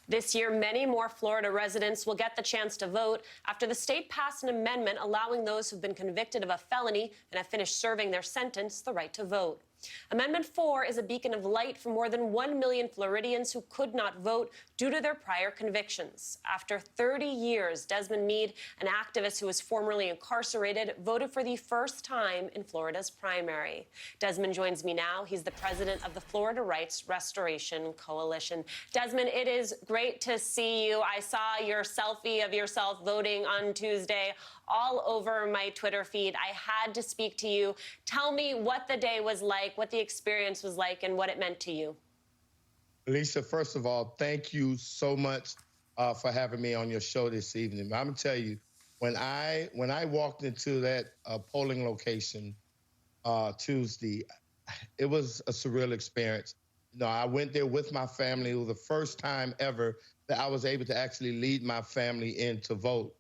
This year, many more Florida residents will get the chance to vote after the state passed an amendment allowing those who've been convicted of a felony and have finished serving their sentence the right to vote. Amendment 4 is a beacon of light for more than 1 million Floridians who could not vote due to their prior convictions. After 30 years, Desmond Meade, an activist who was formerly incarcerated, voted for the first time in Florida's primary. Desmond joins me now. He's the president of the Florida Rights Restoration Coalition. Desmond, it is great to see you. I saw your selfie of yourself voting on Tuesday all over my Twitter feed. I had to speak to you. Tell me what the day was like, what the experience was like, and what it meant to you. Lisa, first of all, thank you so much for having me on your show this evening. I'm gonna tell you, when I walked into that polling location Tuesday, it was a surreal experience. You know, I went there with my family. It was the first time ever that I was able to actually lead my family in to vote.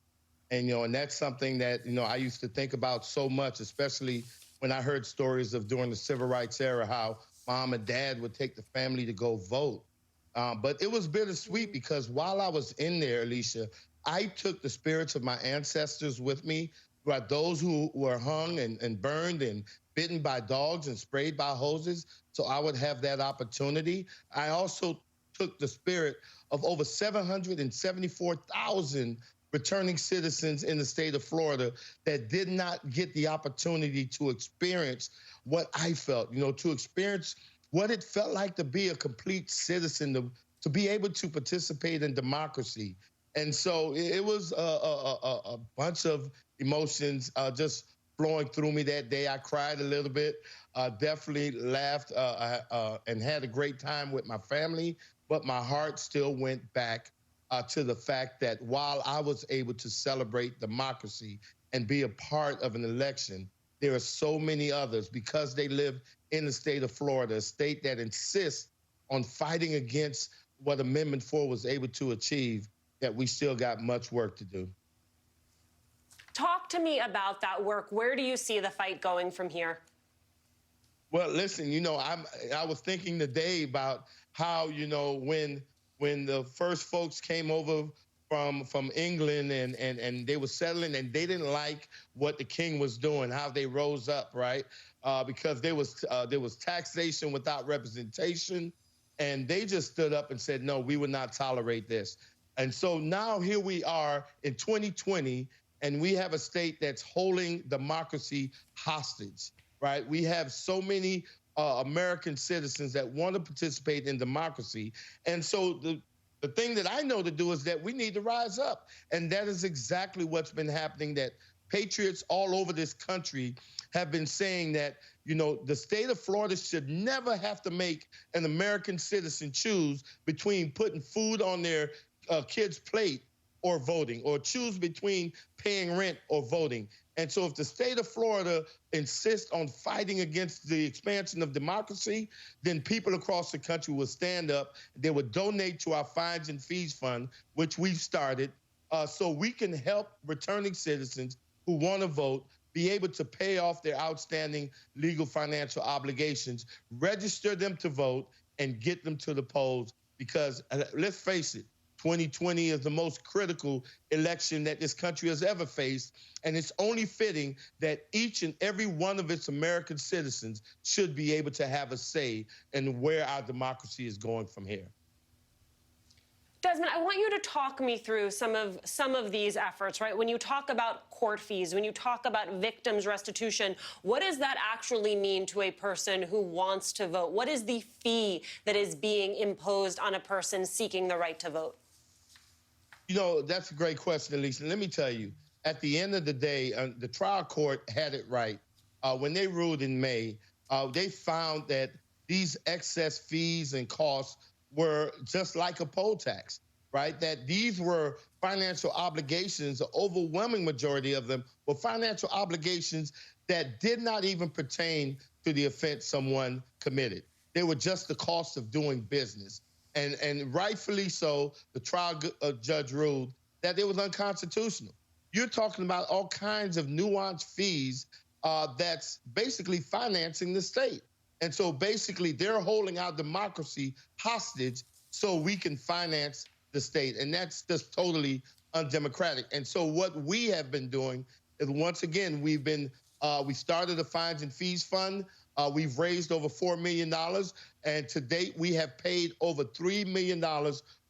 And, and that's something that, I used to think about so much, especially when I heard stories of during the civil rights era, how mom and dad would take the family to go vote. But it was bittersweet because while I was in there, Alicia, I took the spirits of my ancestors with me, right? Those who were hung and burned and bitten by dogs and sprayed by hoses. So I would have that opportunity. I also took the spirit of over 774,000 returning citizens in the state of Florida that did not get the opportunity to experience what I felt, to experience what it felt like to be a complete citizen, to be able to participate in democracy. And so it was a bunch of emotions just flowing through me that day. I cried a little bit, definitely laughed and had a great time with my family, but my heart still went back to the fact that while I was able to celebrate democracy and be a part of an election, there are so many others, because they live in the state of Florida, a state that insists on fighting against what Amendment 4 was able to achieve, that we still got much work to do. Talk to me about that work. Where do you see the fight going from here? Well, listen, I was thinking today about how, when the first folks came over from England and they were settling and they didn't like what the king was doing, how they rose up, right? Because there was taxation without representation, and they just stood up and said, no, we would not tolerate this. And so now here we are in 2020, and we have a state that's holding democracy hostage, right? We have so many American citizens that want to participate in democracy. And so the thing that I know to do is that we need to rise up. And that is exactly what's been happening, that patriots all over this country have been saying that, the state of Florida should never have to make an American citizen choose between putting food on their kid's plate or voting, or choose between paying rent or voting. And so if the state of Florida insists on fighting against the expansion of democracy, then people across the country will stand up. They will donate to our fines and fees fund, which we've started, so we can help returning citizens who want to vote be able to pay off their outstanding legal financial obligations, register them to vote, and get them to the polls. Because let's face it, 2020 is the most critical election that this country has ever faced, and it's only fitting that each and every one of its American citizens should be able to have a say in where our democracy is going from here. Desmond, I want you to talk me through some of these efforts, right? When you talk about court fees, when you talk about victims' restitution, what does that actually mean to a person who wants to vote? What is the fee that is being imposed on a person seeking the right to vote? That's a great question, Elisa. Let me tell you, at the end of the day, the trial court had it right. When they ruled in May, they found that these excess fees and costs were just like a poll tax, right? That these were financial obligations, the overwhelming majority of them were financial obligations that did not even pertain to the offense someone committed. They were just the cost of doing business. And rightfully so, the trial judge ruled that it was unconstitutional. You're talking about all kinds of nuanced fees that's basically financing the state. And so basically they're holding our democracy hostage so we can finance the state. And that's just totally undemocratic. And so what we have been doing is, once again, we started a fines and fees fund. We've raised over $4 million. And to date, we have paid over $3 million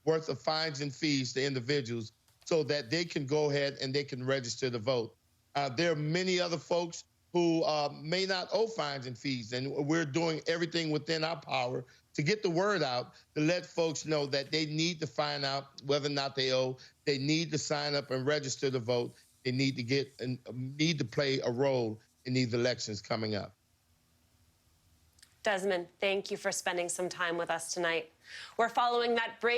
worth of fines and fees to individuals so that they can go ahead and they can register to vote. There are many other folks who may not owe fines and fees, and we're doing everything within our power to get the word out, to let folks know that they need to find out whether or not they owe. They need to sign up and register to vote. They need to get and need to play a role in these elections coming up. Desmond, thank you for spending some time with us tonight. We're following that break.